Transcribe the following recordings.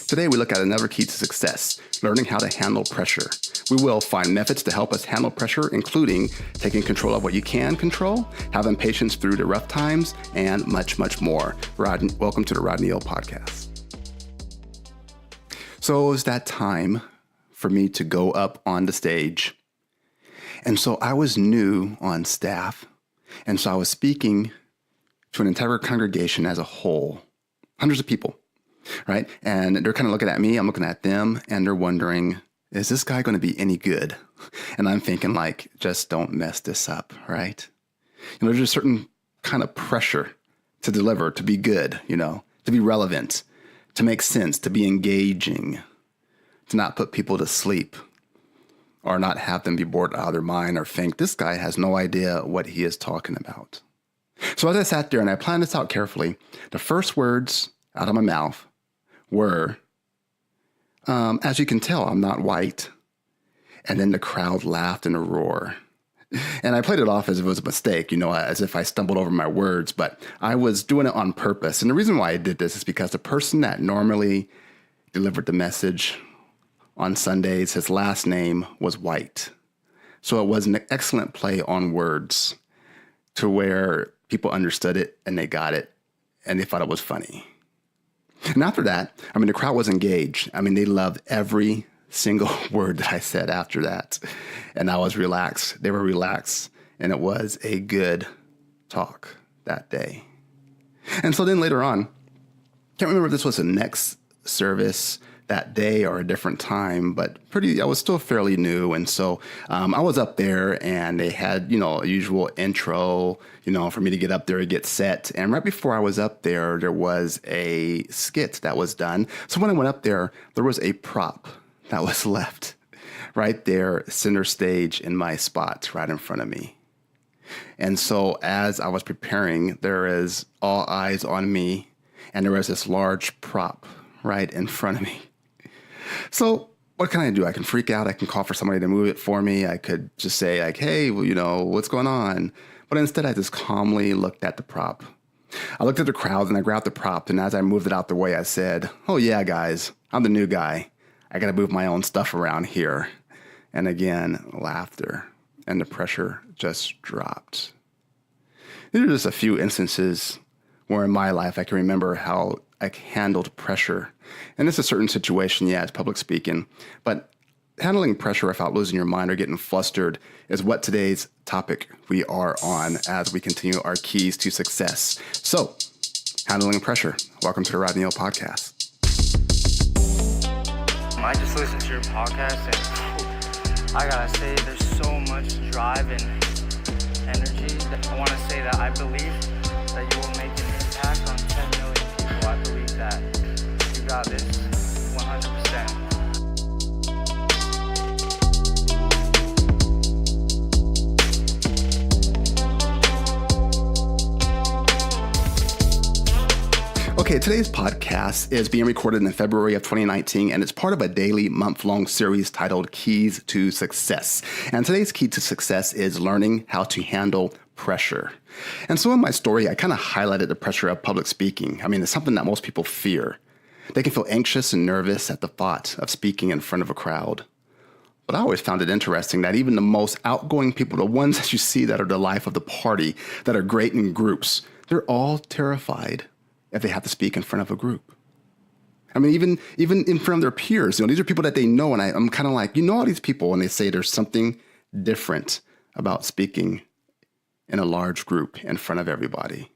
Today we look at another key to success, learning how to handle pressure. We will find methods to help us handle pressure, including taking control of what you can control, having patience through the rough times, and much, much more. Rodney, welcome to the Rodney Podcast. So it was that time for me to go up on the stage. And so I was new on staff. And so I was speaking to an entire congregation as a whole, hundreds of people, right? And they're kind of looking at me, I'm looking at them, and they're wondering, is this guy going to be any good? And I'm thinking like, just don't mess this up, right? There's a certain kind of pressure to deliver, to be good, to be relevant, to make sense, to be engaging, to not put people to sleep or not have them be bored out of their mind or think this guy has no idea what he is talking about. So as I sat there and I planned this out carefully, the first words out of my mouth were, as you can tell, I'm not white. And then the crowd laughed in a roar. And I played it off as if it was a mistake, as if I stumbled over my words, but I was doing it on purpose. And the reason why I did this is because the person that normally delivered the message on Sundays, his last name was White. So it was an excellent play on words to where people understood it and they got it and they thought it was funny. And after that, the crowd was engaged. They loved every single word that I said after that. And I was relaxed. They were relaxed. And it was a good talk that day. And so then later on, can't remember if this was the next service that day or a different time, but I was still fairly new. And so I was up there and they had, a usual intro, for me to get up there and get set. And right before I was up there, there was a skit that was done. So when I went up there, there was a prop that was left right there, center stage in my spot right in front of me. And so as I was preparing, there is all eyes on me and there was this large prop right in front of me. So what can I do? I can freak out. I can call for somebody to move it for me. I could just say like, hey, what's going on? But instead I just calmly looked at the prop. I looked at the crowd and I grabbed the prop. And as I moved it out the way, I said, oh yeah, guys, I'm the new guy. I got to move my own stuff around here. And again, laughter and the pressure just dropped. These are just a few instances where in my life I can remember how I handled pressure. And it's a certain situation, it's public speaking, but handling pressure without losing your mind or getting flustered is what today's topic we are on as we continue our keys to success. So, handling pressure. Welcome to the Rodney Podcast. I just listened to your podcast and I gotta say there's so much drive and energy. I want to say that I believe that you will make an impact on 10 million people. I believe that you got this 100%. Okay, today's podcast is being recorded in February of 2019, and it's part of a daily month-long series titled Keys to Success. And today's key to success is learning how to handle pressure. And so in my story, I kind of highlighted the pressure of public speaking. It's something that most people fear. They can feel anxious and nervous at the thought of speaking in front of a crowd. But I always found it interesting that even the most outgoing people, the ones that you see that are the life of the party, that are great in groups, they're all terrified if they have to speak in front of a group. Even in front of their peers, these are people that they know. And I'm kind of like, all these people, and they say there's something different about speaking in a large group in front of everybody.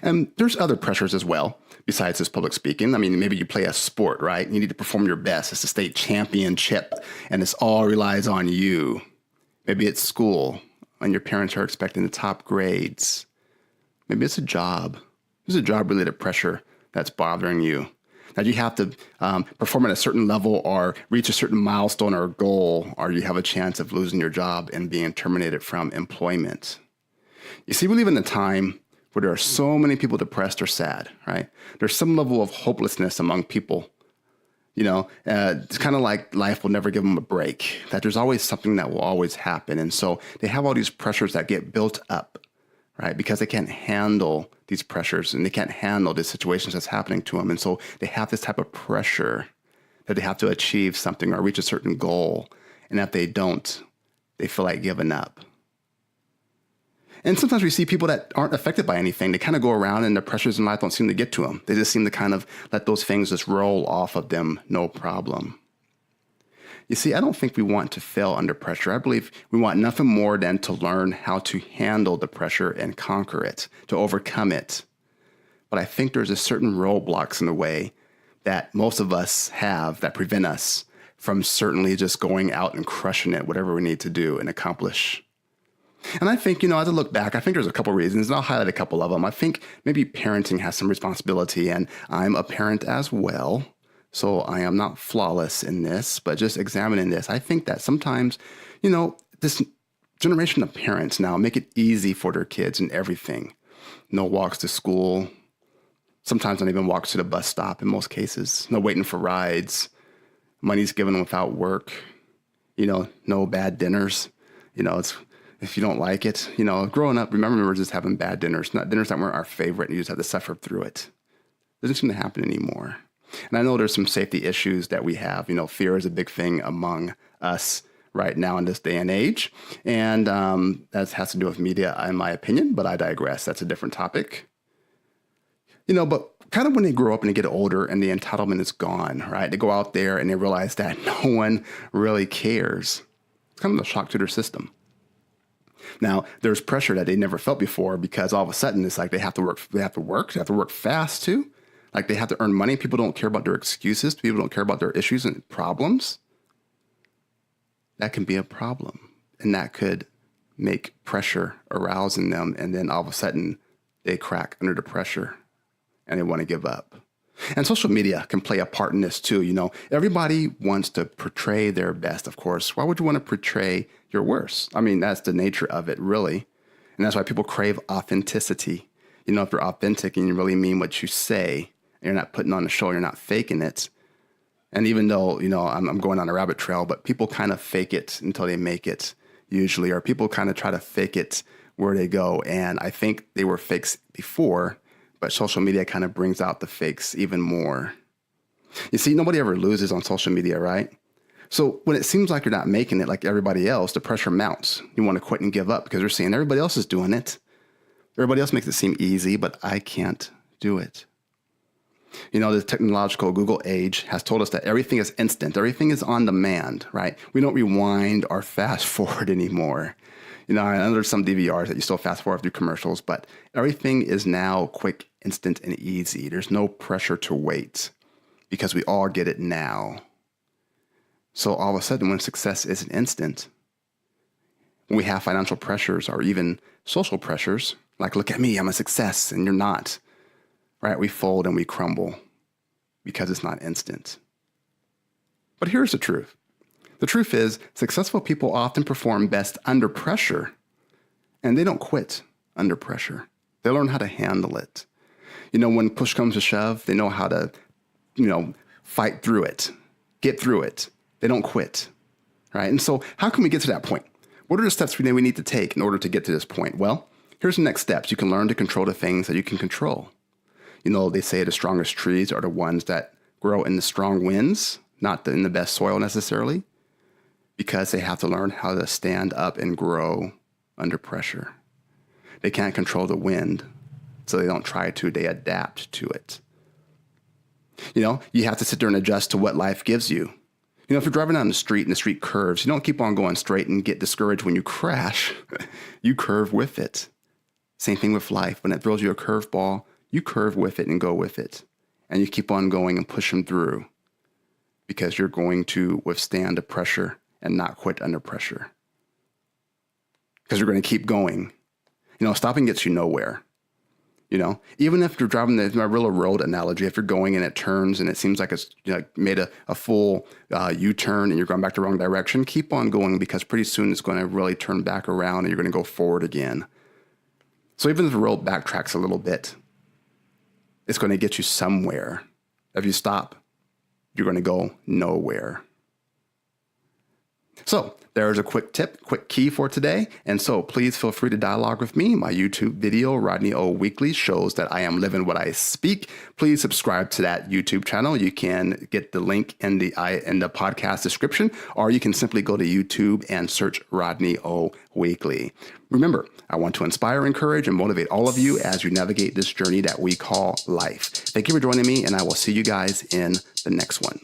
And there's other pressures as well, besides this public speaking. Maybe you play a sport, right? You need to perform your best. It's a state championship, and this all relies on you. Maybe it's school, and your parents are expecting the top grades. Maybe it's a job. There's a job-related pressure that's bothering you, that you have to perform at a certain level or reach a certain milestone or goal, or you have a chance of losing your job and being terminated from employment. You see, we live in a time where there are so many people depressed or sad, right? There's some level of hopelessness among people. It's kind of like life will never give them a break, that there's always something that will always happen. And so they have all these pressures that get built up, right? Because they can't handle these pressures and they can't handle the situations that's happening to them. And so they have this type of pressure that they have to achieve something or reach a certain goal. And if they don't, they feel like giving up. And sometimes we see people that aren't affected by anything. They kind of go around and the pressures in life don't seem to get to them. They just seem to kind of let those things just roll off of them, no problem. You see, I don't think we want to fail under pressure. I believe we want nothing more than to learn how to handle the pressure and conquer it, to overcome it. But I think there's a certain roadblocks in the way that most of us have that prevent us from certainly just going out and crushing it, whatever we need to do and accomplish. And I think, as I look back, I think there's a couple reasons, and I'll highlight a couple of them. I think maybe parenting has some responsibility, and I'm a parent as well, so I am not flawless in this, but just examining this, I think that sometimes, this generation of parents now make it easy for their kids and everything. No walks to school, sometimes not even walks to the bus stop in most cases, no waiting for rides, money's given without work, no bad dinners, it's... If you don't like it, growing up, remember we were just having bad dinners, not dinners that weren't our favorite, and you just had to suffer through it. It doesn't seem to happen anymore. And I know there's some safety issues that we have. Fear is a big thing among us right now in this day and age. And that has to do with media, in my opinion, but I digress. That's a different topic. But kind of when they grow up and they get older and the entitlement is gone, right? They go out there and they realize that no one really cares. It's kind of a shock to their system. Now, there's pressure that they never felt before because all of a sudden it's like they have to work fast too. Like they have to earn money. People don't care about their excuses. People don't care about their issues and problems. That can be a problem. And that could make pressure arouse in them. And then all of a sudden they crack under the pressure and they want to give up. And social media can play a part in this too. Everybody wants to portray their best, of course. Why would you want to portray your worst? I mean, that's the nature of it, really. And that's why people crave authenticity. If you're authentic and you really mean what you say, and you're not putting on a show, you're not faking it. And even though, I'm going on a rabbit trail, but people kind of fake it until they make it, usually. Or people kind of try to fake it where they go. And I think they were fakes before, but social media kind of brings out the fakes even more. You see, nobody ever loses on social media, right? So when it seems like you're not making it like everybody else, the pressure mounts. You want to quit and give up because you're seeing everybody else is doing it. Everybody else makes it seem easy, but I can't do it. The technological Google age has told us that everything is instant. Everything is on demand, right? We don't rewind or fast forward anymore. I know there's some DVRs that you still fast forward through commercials, but everything is now quick, instant, and easy. There's no pressure to wait because we all get it now. So all of a sudden, when success isn't instant, when we have financial pressures or even social pressures, like, look at me, I'm a success, and you're not, right? We fold and we crumble because it's not instant. But here's the truth. The truth is, successful people often perform best under pressure, and they don't quit under pressure. They learn how to handle it. When push comes to shove, they know how to, fight through it, get through it. They don't quit, right? And so how can we get to that point? What are the steps we need to take in order to get to this point? Well, here's the next steps. You can learn to control the things that you can control. They say the strongest trees are the ones that grow in the strong winds, not in the best soil necessarily, because they have to learn how to stand up and grow under pressure. They can't control the wind, so they don't try to. They adapt to it. You have to sit there and adjust to what life gives you. If you're driving down the street and the street curves, you don't keep on going straight and get discouraged when you crash. You curve with it. Same thing with life. When it throws you a curveball, you curve with it and go with it. And you keep on going and push them through because you're going to withstand the pressure and not quit under pressure. Because you're going to keep going. Stopping gets you nowhere. Even if you're driving my real road analogy, if you're going and it turns and it seems like it's made a full U-turn and you're going back the wrong direction, keep on going because pretty soon it's going to really turn back around and you're going to go forward again. So even if the road backtracks a little bit, it's going to get you somewhere. If you stop, you're going to go nowhere. So there's a quick tip, quick key for today. And so please feel free to dialogue with me. My YouTube video, Rodney O Weekly, shows that I am living what I speak. Please subscribe to that YouTube channel. You can get the link in the podcast description, or you can simply go to YouTube and search Rodney O Weekly. Remember, I want to inspire, encourage, and motivate all of you as you navigate this journey that we call life. Thank you for joining me, and I will see you guys in the next one.